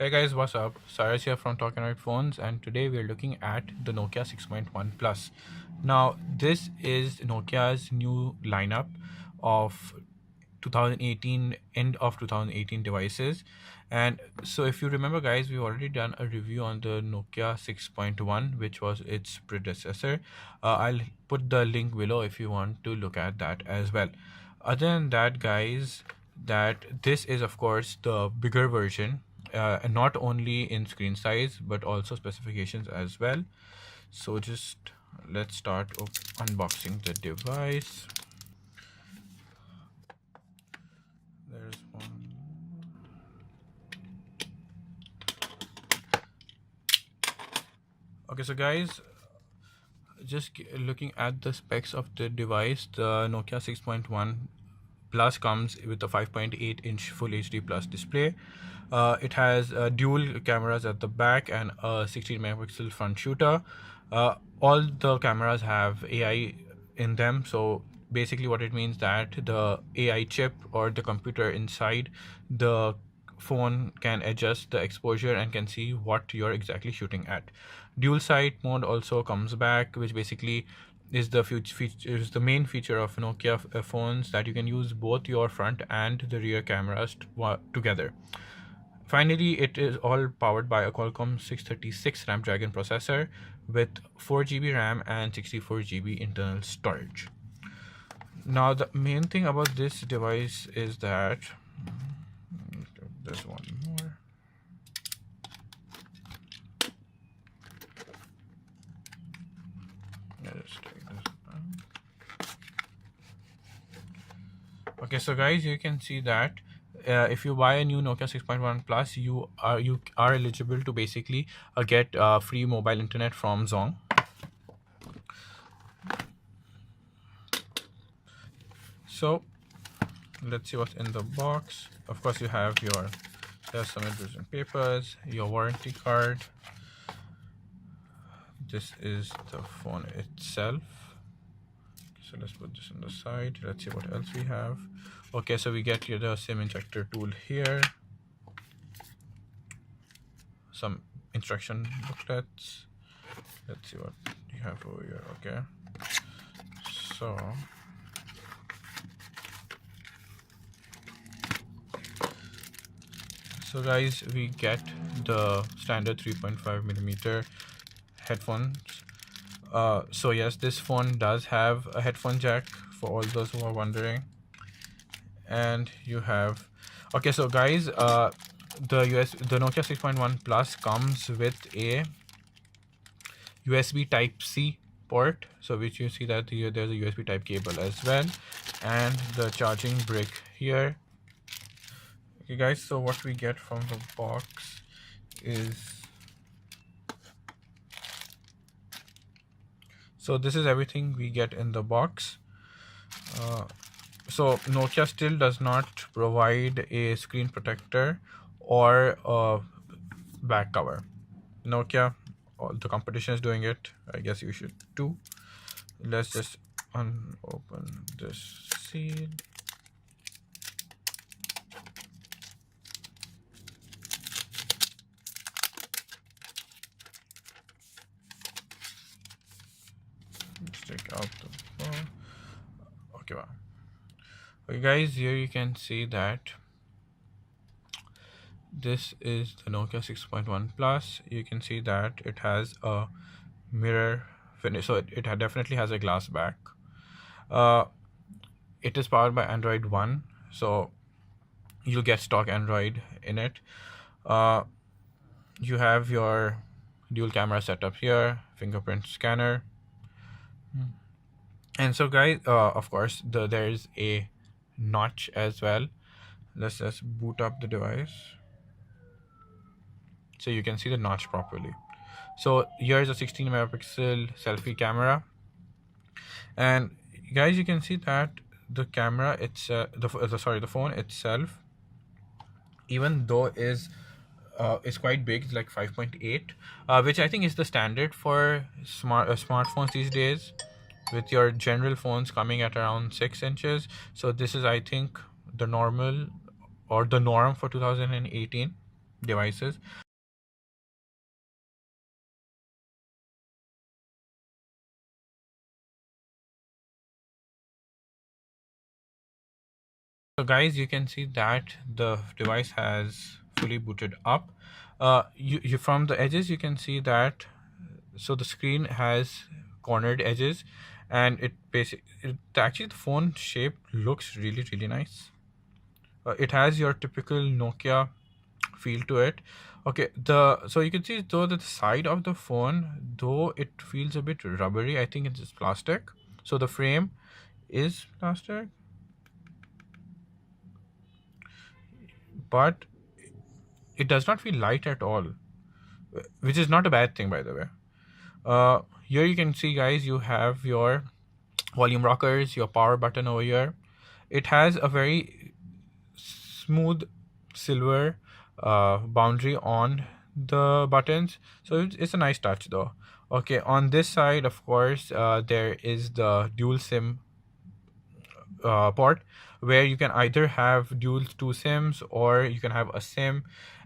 Hey guys, what's up? Cyrus here from Talking Right Phones, and today we're looking at the Nokia 6.1 Plus. Now, this is Nokia's new lineup of 2018, end of 2018 devices. And so, if you remember, guys, we've already done a review on the Nokia 6.1, which was its predecessor. I'll put the link below if you want to look at that as well. Other than that, guys, that this is of course the bigger version, and not only in screen size but also specifications as well. So just let's start unboxing the device. There's one. Okay, so guys, just looking at the specs of the device, the Nokia 6.1 Plus comes with a 5.8-inch Full HD Plus display. It has dual cameras at the back and a 16 megapixel front shooter. All the cameras have AI in them, so basically what it means that the AI chip or the computer inside the phone can adjust the exposure and can see what you're exactly shooting at. Dual sight mode also comes back, which basically is the main feature of Nokia phones, that you can use both your front and the rear cameras together. Finally, it is all powered by a Qualcomm 636 Snapdragon processor with 4 GB RAM and 64 GB internal storage. Now, the main thing about this device is that there's one more. Let's take this out. Okay, so guys, you can see that if you buy a new Nokia 6.1 Plus, you are eligible to basically get free mobile internet from Zong. So let's see what's in the box. Of course, you have there's some important papers, your warranty card. This is the phone itself. So let's put this on the side. Let's see what else we have. Okay, so we get the SIM injector tool here, some instruction booklets. Let's see what you have over here. Okay, so guys, we get the standard 3.5 millimeter headphones. So yes, this phone does have a headphone jack for all those who are wondering. And you have, okay, so guys, the Nokia 6.1 Plus comes with a USB Type C port, so which you see that here there's a USB Type cable as well, and the charging brick here. Okay guys, so what we get from the box is, so this is everything we get in the box. So Nokia still does not provide a screen protector or a back cover. Nokia, the competition is doing it. I guess you should too. Let's just open this seal. Let's take out the phone. Okay, wow. Okay guys, here you can see that this is the Nokia 6.1 Plus. You can see that it has a mirror finish, so it definitely has a glass back. It is powered by Android 1, so you'll get stock Android in it. You have your dual camera setup here, fingerprint scanner, and so guys, of course there is a notch as well. Let's just boot up the device so you can see the notch properly. So here's a 16 megapixel selfie camera, and guys, you can see that the camera, it's the phone itself, even though is quite big, it's like 5.8, which I think is the standard for smartphones these days, with your general phones coming at around 6 inches. So this is, I think, the normal or the norm for 2018. devices. So guys, you can see that the device has fully booted up. You from the edges you can see that, so the screen has cornered edges, and actually the phone shape looks really nice. It has your typical Nokia feel to it. Okay, the so you can see though that the side of the phone, though it feels a bit rubbery, I think it's just plastic. So the frame is plastic, but it does not feel light at all, which is not a bad thing, by the way. Here you can see, guys, you have your volume rockers, your power button over here. It has a very smooth silver boundary on the buttons, so it's a nice touch though. Okay, on this side, of course, there is the dual SIM port, where you can either have dual two sims, or you can have a sim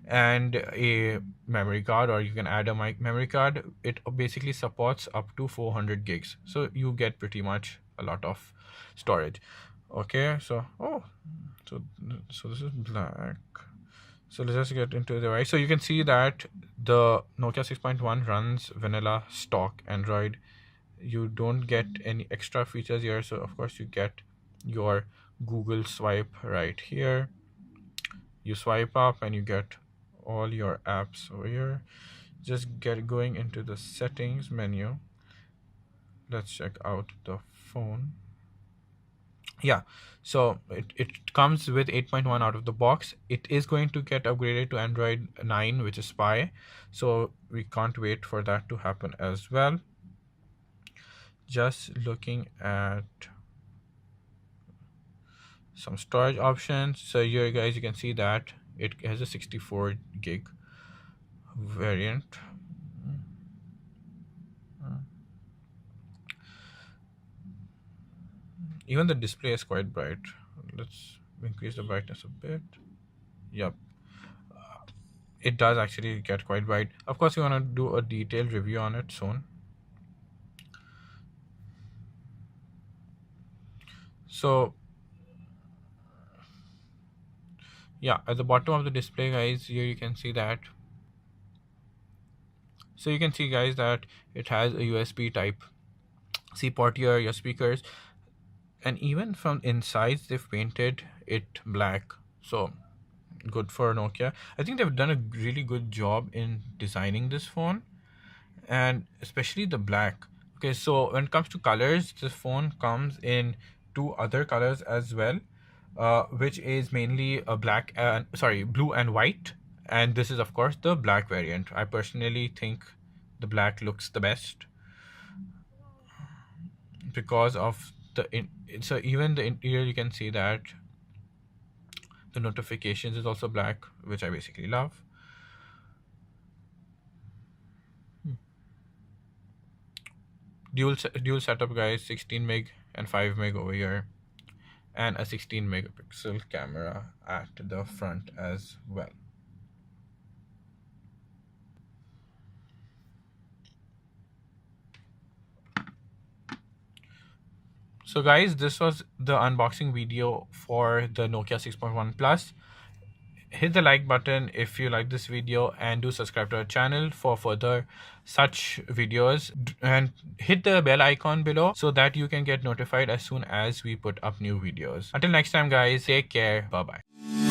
and a memory card, or you can add a memory card. It basically supports up to 400 gigs, so you get pretty much a lot of storage. Okay, so so this is black. So let's just get into the right. So you can see that the Nokia 6.1 runs vanilla stock Android. You don't get any extra features here, so of course you get your Google swipe right here. You swipe up and you get all your apps over here. Just get going into the settings menu. Let's check out the phone. Yeah, so it comes with 8.1 out of the box. It is going to get upgraded to Android 9, which is Pie, so we can't wait for that to happen as well. Just looking at some storage options. So here, guys, you can see that it has a 64 gig variant. Even the display is quite bright. Let's increase the brightness a bit. Yep, it does actually get quite bright. Of course, we want to do a detailed review on it soon. So yeah, at the bottom of the display, guys, here you can see that. So you can see, guys, that it has a USB type C port here, your speakers, and even from inside they've painted it black. So good for Nokia. I think they've done a really good job in designing this phone, and especially the black. Okay, so when it comes to colors, this phone comes in two other colors as well, which is mainly a black and blue and white, and this is of course the black variant. I personally think the black looks the best because of so even the interior, you can see that the notifications is also black, which I basically love. Dual setup, guys, 16 meg and 5 meg over here, and a 16 megapixel camera at the front as well. So guys, this was the unboxing video for the Nokia 6.1 Plus. Hit the like button if you like this video, and do subscribe to our channel for further such videos, and hit the bell icon below so that you can get notified as soon as we put up new videos. Until next time, guys, take care. Bye bye.